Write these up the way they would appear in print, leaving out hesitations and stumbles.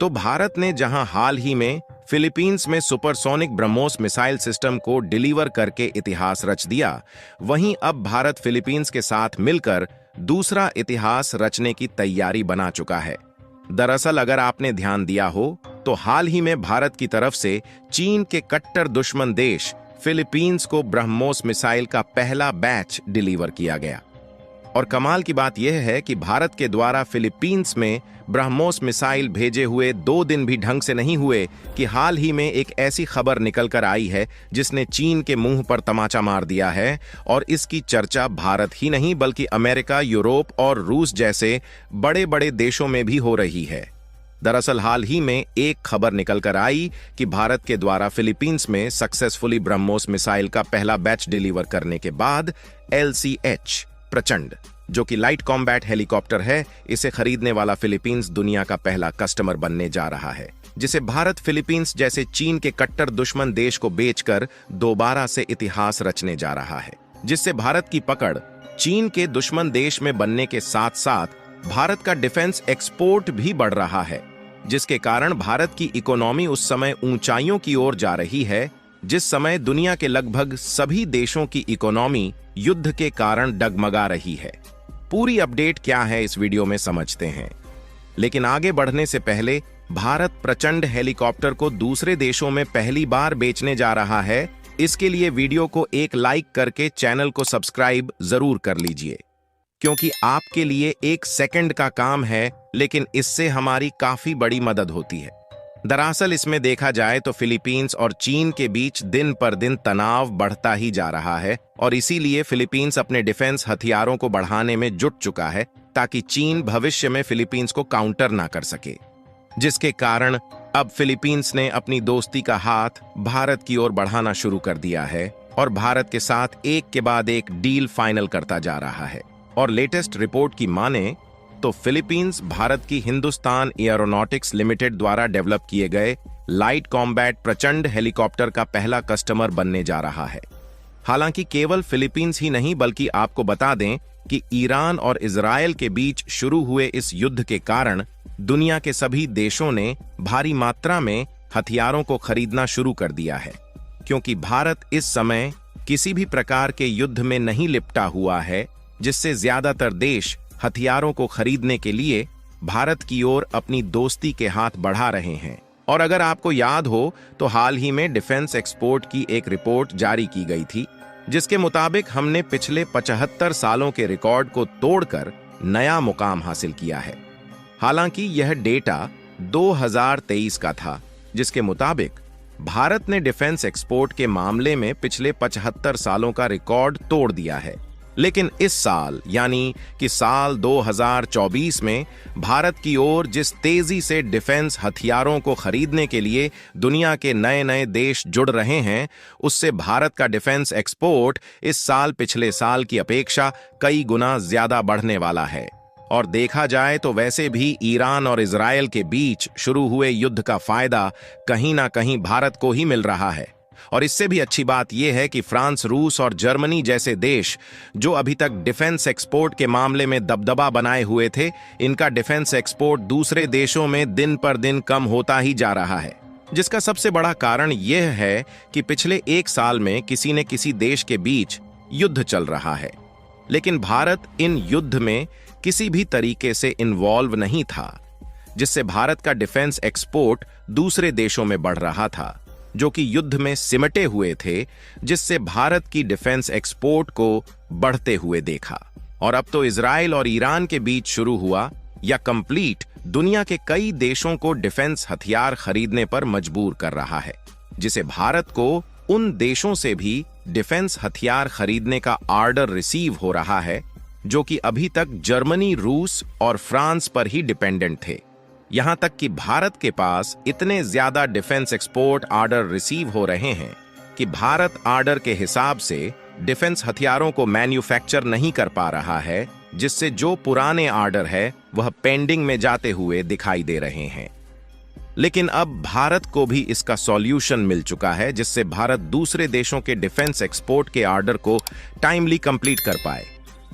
तो भारत ने जहां हाल ही में फिलीपींस में सुपरसोनिक ब्रह्मोस मिसाइल सिस्टम को डिलीवर करके इतिहास रच दिया, वहीं अब भारत फिलीपींस के साथ मिलकर दूसरा इतिहास रचने की तैयारी बना चुका है। दरअसल अगर आपने ध्यान दिया हो तो हाल ही में भारत की तरफ से चीन के कट्टर दुश्मन देश फिलीपींस को ब्रह्मोस मिसाइल का पहला बैच डिलीवर किया गया। और कमाल की बात यह है कि भारत के द्वारा फिलीपींस में ब्रह्मोस मिसाइल भेजे हुए 2 दिन भी ढंग से नहीं हुए कि हाल ही में एक ऐसी खबर निकल कर आई है जिसने चीन के मुंह पर तमाचा मार दिया है, और इसकी चर्चा भारत ही नहीं बल्कि अमेरिका, यूरोप और रूस जैसे बड़े बड़े देशों में भी हो रही है। दरअसल हाल ही में एक खबर निकल कर आई कि भारत के द्वारा फिलीपींस में सक्सेसफुली ब्रह्मोस मिसाइल का पहला बैच डिलीवर करने के बाद LCH प्रचंड, जो कि लाइट कॉम्बैट हेलीकॉप्टर है, इसे खरीदने वाला फिलीपींस दुनिया का पहला कस्टमर बनने जा रहा है, जिसे भारत फिलीपींस जैसे चीन के कट्टर दुश्मन देश को बेचकर दोबारा से इतिहास रचने जा रहा है, जिससे भारत की पकड़ चीन के दुश्मन देश में बनने के साथ साथ भारत का डिफेंस एक्सपोर्ट भी बढ़ रहा है, जिसके कारण भारत की इकोनॉमी उस समय ऊंचाइयों की ओर जा रही है जिस समय दुनिया के लगभग सभी देशों की इकोनॉमी युद्ध के कारण डगमगा रही है। पूरी अपडेट क्या है इस वीडियो में समझते हैं, लेकिन आगे बढ़ने से पहले भारत प्रचंड हेलीकॉप्टर को दूसरे देशों में पहली बार बेचने जा रहा है। इसके लिए वीडियो को एक लाइक करके चैनल को सब्सक्राइब जरूर कर लीजिए, क्योंकि आपके लिए 1 सेकंड का काम है, लेकिन इससे हमारी काफी बड़ी मदद होती है। दरअसल इसमें देखा जाए तो फिलीपींस और चीन के बीच दिन पर दिन तनाव बढ़ता ही जा रहा है, और इसीलिए फिलीपींस अपने डिफेंस हथियारों को बढ़ाने में जुट चुका है ताकि चीन भविष्य में फिलीपींस को काउंटर ना कर सके, जिसके कारण अब फिलीपींस ने अपनी दोस्ती का हाथ भारत की ओर बढ़ाना शुरू कर दिया है और भारत के साथ एक के बाद एक डील फाइनल करता जा रहा है। और लेटेस्ट रिपोर्ट की माने तो फिलीपींस भारत की हिंदुस्तान एयरोनॉटिक्स लिमिटेड द्वारा डेवलप किए गए लाइट कॉम्बैट प्रचंड हेलीकॉप्टर का पहला कस्टमर बनने जा रहा है। हालांकि केवल फिलीपींस ही नहीं बल्कि आपको बता दें कि ईरान और इजराइल के बीच शुरू हुए इस युद्ध के कारण दुनिया के सभी देशों ने भारी मात्रा में हथियारों को खरीदना शुरू कर दिया है, क्योंकि भारत इस समय किसी भी प्रकार के युद्ध में नहीं लिपटा हुआ है, जिससे ज्यादातर देश हथियारों को खरीदने के लिए भारत की ओर अपनी दोस्ती के हाथ बढ़ा रहे हैं। और अगर आपको याद हो तो हाल ही में डिफेंस एक्सपोर्ट की एक रिपोर्ट जारी की गई थी, जिसके मुताबिक हमने पिछले 75 सालों के रिकॉर्ड को तोड़कर नया मुकाम हासिल किया है। हालांकि यह डेटा 2023 का था, जिसके मुताबिक भारत ने डिफेंस एक्सपोर्ट के मामले में पिछले 75 सालों का रिकॉर्ड तोड़ दिया है। लेकिन इस साल यानी कि साल 2024 में भारत की ओर जिस तेजी से डिफेंस हथियारों को खरीदने के लिए दुनिया के नए नए देश जुड़ रहे हैं, उससे भारत का डिफेंस एक्सपोर्ट इस साल पिछले साल की अपेक्षा कई गुना ज्यादा बढ़ने वाला है। और देखा जाए तो वैसे भी ईरान और इजराइल के बीच शुरू हुए युद्ध का फायदा कहीं ना कहीं भारत को ही मिल रहा है। और इससे भी अच्छी बात यह है कि फ्रांस, रूस और जर्मनी जैसे देश जो अभी तक डिफेंस एक्सपोर्ट के मामले में दबदबा बनाए हुए थे, इनका डिफेंस एक्सपोर्ट दूसरे देशों में दिन पर दिन कम होता ही जा रहा है, जिसका सबसे बड़ा कारण यह है कि पिछले 1 साल में किसी न किसी देश के बीच युद्ध चल रहा है, लेकिन भारत इन युद्ध में किसी भी तरीके से इन्वॉल्व नहीं था, जिससे भारत का डिफेंस एक्सपोर्ट दूसरे देशों में बढ़ रहा था जो कि युद्ध में सिमटे हुए थे, जिससे भारत की डिफेंस एक्सपोर्ट को बढ़ते हुए देखा। और अब तो इजराइल और ईरान के बीच शुरू हुआ या कंप्लीट दुनिया के कई देशों को डिफेंस हथियार खरीदने पर मजबूर कर रहा है, जिसे भारत को उन देशों से भी डिफेंस हथियार खरीदने का ऑर्डर रिसीव हो रहा है जो कि अभी तक जर्मनी, रूस और फ्रांस पर ही डिपेंडेंट थे। यहां तक कि भारत के पास इतने ज्यादा डिफेंस एक्सपोर्ट ऑर्डर रिसीव हो रहे हैं कि भारत ऑर्डर के हिसाब से डिफेंस हथियारों को मैन्युफैक्चर नहीं कर पा रहा है, जिससे जो पुराने ऑर्डर है वह पेंडिंग में जाते हुए दिखाई दे रहे हैं। लेकिन अब भारत को भी इसका सॉल्यूशन मिल चुका है, जिससे भारत दूसरे देशों के डिफेंस एक्सपोर्ट के ऑर्डर को टाइमली कंप्लीट कर पाए,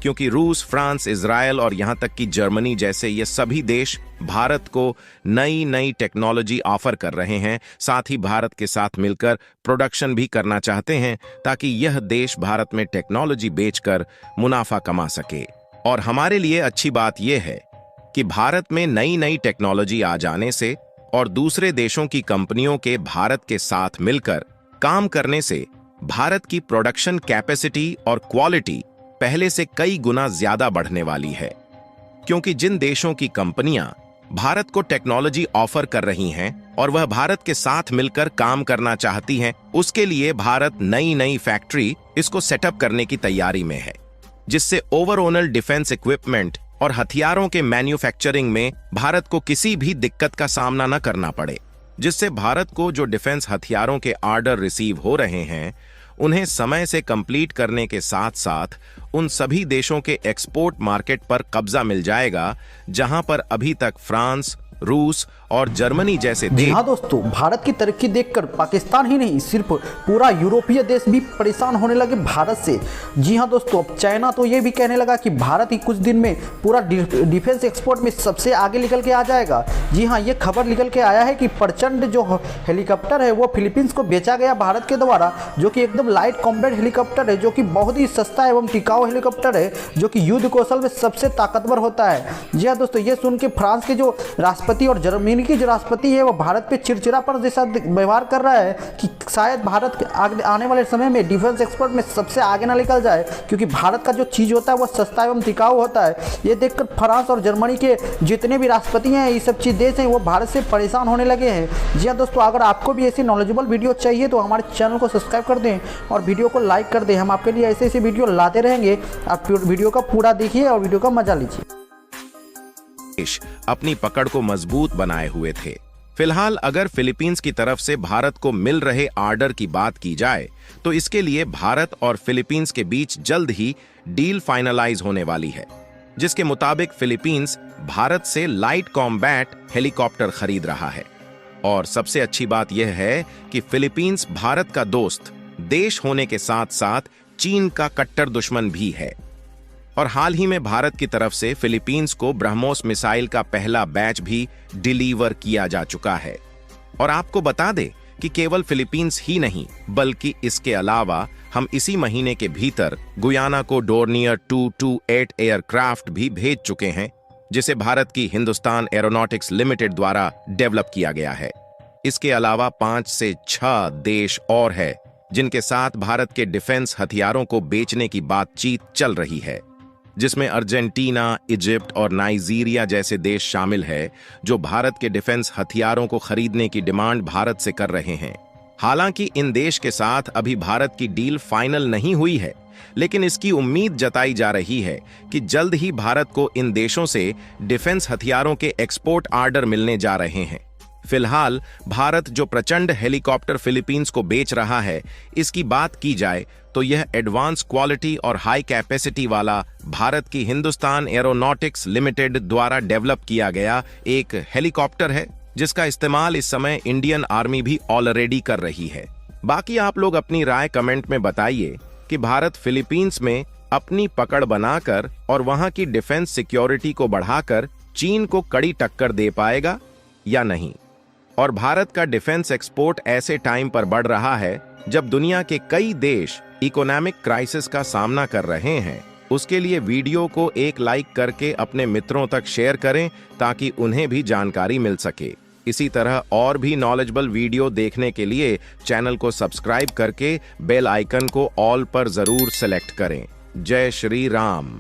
क्योंकि रूस, फ्रांस, इजराइल और यहां तक कि जर्मनी जैसे ये सभी देश भारत को नई नई टेक्नोलॉजी ऑफर कर रहे हैं। साथ ही भारत के साथ मिलकर प्रोडक्शन भी करना चाहते हैं ताकि यह देश भारत में टेक्नोलॉजी बेचकर मुनाफा कमा सके। और हमारे लिए अच्छी बात यह है कि भारत में नई नई टेक्नोलॉजी आ जाने से और दूसरे देशों की कंपनियों के भारत के साथ मिलकर काम करने से भारत की प्रोडक्शन कैपेसिटी और क्वालिटी पहले से कई गुना ज्यादा बढ़ने वाली है। क्योंकि जिन देशों की कंपनियां भारत को टेक्नोलॉजी ऑफर कर रही हैं और वह भारत के साथ मिलकर काम करना चाहती हैं, उसके लिए भारत नई नई फैक्ट्री इसको सेटअप करने की तैयारी में है, जिससे ओवरऑल डिफेंस इक्विपमेंट और हथियारों के मैन्युफैक्चरिंग में भारत को किसी भी दिक्कत का सामना न करना पड़े, जिससे भारत को जो डिफेंस हथियारों के ऑर्डर रिसीव हो रहे हैं उन्हें समय से कंप्लीट करने के साथ साथ उन सभी देशों के एक्सपोर्ट मार्केट पर कब्जा मिल जाएगा जहां पर अभी तक फ्रांस, रूस और जर्मनी जैसे देश। हाँ दोस्तों, भारत की तरक्की देखकर पाकिस्तान ही नहीं सिर्फ पूरा यूरोपीय देश भी परेशान होने लगे भारत से। जी हाँ दोस्तों, अब चाइना तो ये भी कहने लगा कि भारत ही कुछ दिन में पूरा डिफेंस एक्सपोर्ट में सबसे आगे निकल के आ जाएगा। जी हाँ, ये खबर निकल के आया है कि प्रचंड जो हेलीकॉप्टर है वो फिलीपींस को बेचा गया भारत के द्वारा, जो कि एकदम लाइट कॉम्बैट हेलीकॉप्टर है, जो कि बहुत ही सस्ता एवं टिकाऊ हेलीकॉप्टर है, जो कि युद्ध कौशल में सबसे ताकतवर होता है। जी हाँ दोस्तों, ये सुन के फ्रांस के जो राष्ट्रपति और जर्मनी की जो राष्ट्रपति है वो भारत पे चिड़चिड़ापन जैसा व्यवहार कर रहा है कि शायद भारत आने वाले समय में डिफेंस एक्सपोर्ट में सबसे आगे ना निकल जाए, क्योंकि भारत का जो चीज़ होता है वो सस्ता एवं टिकाऊ होता है। ये देखकर फ्रांस और जर्मनी के जितने भी राष्ट्रपति हैं, ये सब चीज़ देश हैं, वो भारत से परेशान होने लगे हैं। जी हाँ दोस्तों, अगर आपको भी ऐसी नॉलेजेबल वीडियो चाहिए तो हमारे चैनल को सब्सक्राइब कर दें और वीडियो को लाइक कर दें। हम आपके लिए ऐसे ऐसे वीडियो लाते रहेंगे। आप वीडियो का पूरा देखिए और वीडियो का मजा लीजिए। अपनी पकड़ को मजबूत बनाए हुए थे। फिलहाल अगर फिलीपींस की तरफ से भारत को मिल रहे ऑर्डर की बात की जाए तो इसके लिए भारत और फिलीपींस के बीच जल्द ही डील फाइनलाइज होने वाली है, जिसके मुताबिक फिलीपींस भारत से लाइट कॉम्बैट हेलीकॉप्टर खरीद रहा है। और सबसे अच्छी बात यह है कि फिलीपींस भारत का दोस्त देश होने के साथ साथ चीन का कट्टर दुश्मन भी है। और हाल ही में भारत की तरफ से फिलीपींस को ब्रह्मोस मिसाइल का पहला बैच भी डिलीवर किया जा चुका है। और आपको बता दें कि केवल फिलीपींस ही नहीं बल्कि इसके अलावा हम इसी महीने के भीतर गुयाना को डोर्नियर 228 एयरक्राफ्ट भी भेज चुके हैं, जिसे भारत की हिंदुस्तान एरोनॉटिक्स लिमिटेड द्वारा डेवलप किया गया है। इसके अलावा 5 से 6 देश और है जिनके साथ भारत के डिफेंस हथियारों को बेचने की बातचीत चल रही है, जिसमें अर्जेंटीना, इजिप्ट और नाइजीरिया जैसे देश शामिल है, जो भारत के डिफेंस हथियारों को खरीदने की डिमांड भारत से कर रहे हैं। हालांकि इन देश के साथ अभी भारत की डील फाइनल नहीं हुई है, लेकिन इसकी उम्मीद जताई जा रही है कि जल्द ही भारत को इन देशों से डिफेंस हथियारों के एक्सपोर्ट ऑर्डर मिलने जा रहे हैं। फिलहाल भारत जो प्रचंड हेलीकॉप्टर फिलीपींस को बेच रहा है, इसकी बात की जाए तो यह एडवांस क्वालिटी और हाई कैपेसिटी वाला भारत की हिंदुस्तान एरोनॉटिक्स लिमिटेड द्वारा डेवलप किया गया एक हेलीकॉप्टर है, जिसका इस्तेमाल इस समय इंडियन आर्मी भी ऑलरेडी कर रही है। बाकी आप लोग अपनी राय कमेंट में बताइए कि भारत फिलीपींस में अपनी पकड़ बनाकर और वहां की डिफेंस सिक्योरिटी को बढ़ाकर चीन को कड़ी टक्कर दे पाएगा या नहीं। और भारत का डिफेंस एक्सपोर्ट ऐसे टाइम पर बढ़ रहा है जब दुनिया के कई देश इकोनॉमिक क्राइसिस का सामना कर रहे हैं। उसके लिए वीडियो को एक लाइक करके अपने मित्रों तक शेयर करें ताकि उन्हें भी जानकारी मिल सके। इसी तरह और भी नॉलेजेबल वीडियो देखने के लिए चैनल को सब्सक्राइब करके बेल आइकन को ऑल पर जरूर सेलेक्ट करें। जय श्री राम।